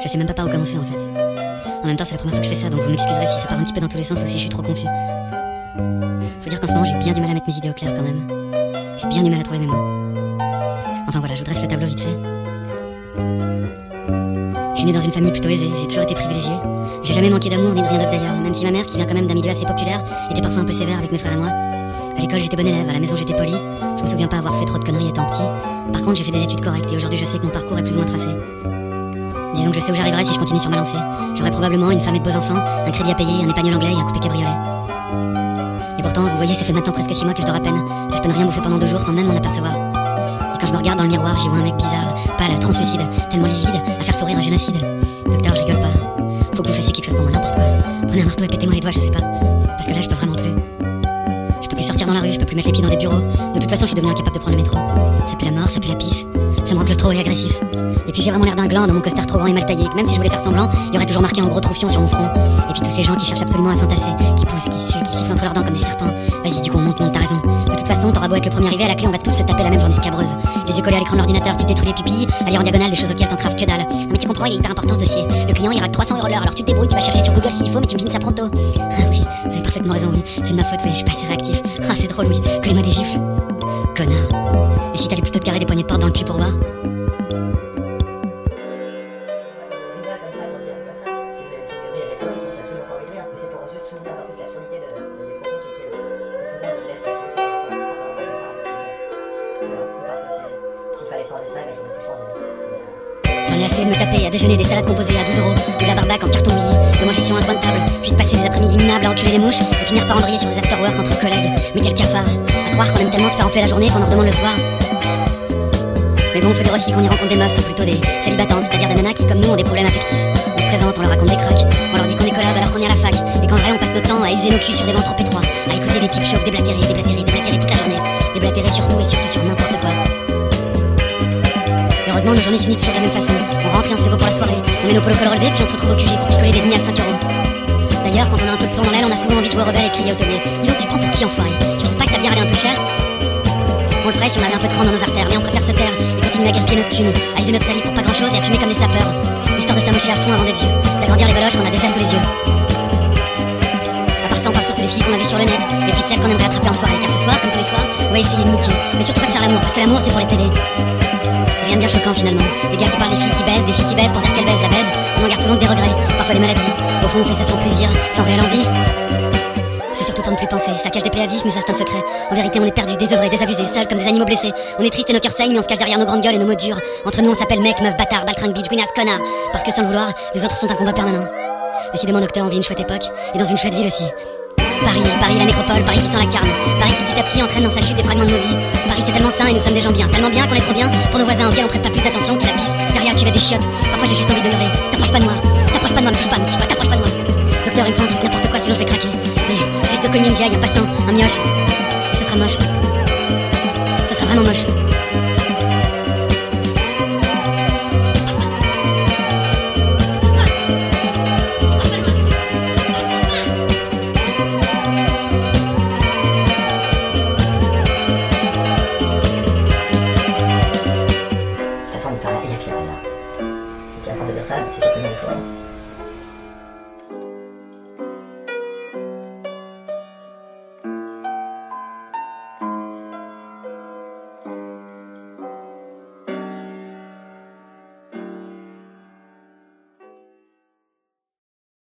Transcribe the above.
Je sais même pas par où commencer en fait. En même temps, c'est la première fois que je fais ça, donc vous m'excuserez si ça part un petit peu dans tous les sens ou si je suis trop confus. Faut dire qu'en ce moment, j'ai bien du mal à mettre mes idées au clair quand même. J'ai bien du mal à trouver mes mots. Enfin voilà, je vous dresse le tableau vite fait. Je suis né dans une famille plutôt aisée, j'ai toujours été privilégié. J'ai jamais manqué d'amour ni de rien d'autre d'ailleurs, même si ma mère, qui vient quand même d'un milieu assez populaire, était parfois un peu sévère avec mes frères et moi. À l'école, j'étais bon élève, à la maison, j'étais poli. Je me souviens pas avoir fait trop de conneries étant petit. Par contre, j'ai fait des études correctes et aujourd'hui, je sais que mon parcours est plus ou moins tracé. Disons que je sais où j'arriverai si je continue sur ma lancée. J'aurai probablement une femme et de beaux enfants, un crédit à payer, un épagnol anglais et un coupé cabriolet. Et pourtant, vous voyez, ça fait maintenant presque 6 mois que je dors à peine, que je peux ne rien bouffer pendant 2 jours sans même m'en apercevoir. Et quand je me regarde dans le miroir, j'y vois un mec bizarre, pâle, translucide, tellement livide, à faire sourire un génocide. Docteur, je rigole pas. Faut que vous fassiez quelque chose pour moi, n'importe quoi. Prenez un marteau et pétez-moi les doigts, je sais pas. Parce que là, je peux vraiment plus. Je peux plus sortir dans la rue, je peux plus mettre les pieds dans des bureaux. De toute façon, je suis devenu incapable de prendre le métro. Ça pue la mort, ça pue la pisse. Ça me rend claustro et agressif. Et puis j'ai vraiment l'air d'un gland dans mon costard trop grand et mal taillé. Que même si je voulais faire semblant, il y aurait toujours marqué en gros troufion sur mon front. Et puis tous ces gens qui cherchent absolument à s'entasser, qui poussent, qui suent, qui sifflent entre leurs dents comme des serpents. Vas-y, du coup, on monte, t'as raison. De toute façon, t'auras beau être le premier arrivé, à la clé, on va tous se taper la même journée scabreuse. Les yeux collés à l'écran de l'ordinateur, tu te détruis les pupilles, à lire en diagonale des choses auxquelles t'entraves que dalle. Mais tu comprends, il est hyper important ce dossier. Le client ira 300 € l'heure, alors tu te débrouilles, tu vas chercher sur Google s'il faut, mais tu me finis ça pronto. Ah oui, vous avez parfaitement raison, oui. C'est de ma faute, oui, je suis pas assez réactif. Ah, c'est drôle, oui. Collez-moi des gifles. Connard. Et si t'allais plutôt te carrer des poignées de porte dans le cul pour voir? J'en ai assez de me taper à déjeuner des salades composées à 12 €, ou de la barbaque en carton mouillé, de manger sur un coin de table, puis de passer des après-midi minables à enculer les mouches, et finir par embrayer sur des after-work entre collègues. Mais quel cafard! À croire qu'on aime tellement se faire enfler la journée qu'on en redemande le soir. Mais bon, faut dire aussi qu'on y rencontre des meufs, ou plutôt des célibatantes, c'est-à-dire des nanas qui, comme nous, ont des problèmes affectifs. On se présente, on leur raconte des cracks, on leur dit qu'on est collab alors qu'on est à la fac, et qu'en vrai on passe notre temps à user nos culs sur des bancs trop étroits, à écouter des types chauves déblatérer toute la journée, déblatérer surtout et surtout sur n'importe quoi. Heureusement, nos journées se finissent toujours de la même façon. On rentre et on se fait beau pour la soirée. On met nos polos col relevés puis on se retrouve au QG pour picoler des demi à 5 €. D'ailleurs, quand on a un peu de plomb dans l'aile, on a souvent envie de jouer au rebelle et de crier au taulier. Dis donc, tu prends pour qui, enfoiré? Tu trouves pas que ta bière elle est un peu chère? On le ferait si on avait un peu de cran dans nos artères, mais on préfère se taire et continuer à gaspiller notre thune, à user notre salive pour pas grand chose et à fumer comme des sapeurs, histoire de s'amocher à fond avant d'être vieux, d'agrandir les veloches qu'on a déjà sous les yeux. À part ça, on parle surtout des filles qu'on a vues sur le net, et puis de celles qu'on aimerait attraper en soirée, car ce soir, comme tous les soirs, on va essayer de niquer, mais surtout pas de faire l'amour, parce que l'amour c'est pour les pédés. Rien de bien choquant finalement. Les gars qui parlent des filles qui baisent pour dire qu'elles baisent la baise, on en garde souvent que des regrets, parfois des maladies. Au fond on fait ça sans plaisir, sans réelle envie. C'est surtout pour ne plus penser, ça cache des plaies à vis mais ça c'est un secret. En vérité on est perdus, désœuvrés, désabusés, seuls comme des animaux blessés. On est tristes et nos cœurs saignent mais on se cache derrière nos grandes gueules et nos mots durs. Entre nous on s'appelle mec, meuf, bâtard, baltringue, bitch, guinasse, connard. Parce que sans le vouloir, les autres sont un combat permanent. Décidément docteur, on vit une chouette époque, et dans une chouette ville aussi. Paris, la nécropole, Paris qui sent la carne, Paris qui petit à petit entraîne dans sa chute des fragments de nos vies. Paris c'est tellement sain et nous sommes des gens bien, tellement bien qu'on est trop bien pour nos voisins auxquels on prête pas plus d'attention que la pisse derrière le cuvette des chiottes. Parfois j'ai juste envie de hurler, t'approches pas de moi, me touche pas, t'approches pas de moi. Docteur il me faut un truc, n'importe quoi sinon je vais craquer. Mais je risque de cogner une vieille, un passant, un mioche. Et ce sera moche. Ce sera vraiment moche. Il y a pire, là. Et puis à force de dire ça, c'est sûr que le mal est fort.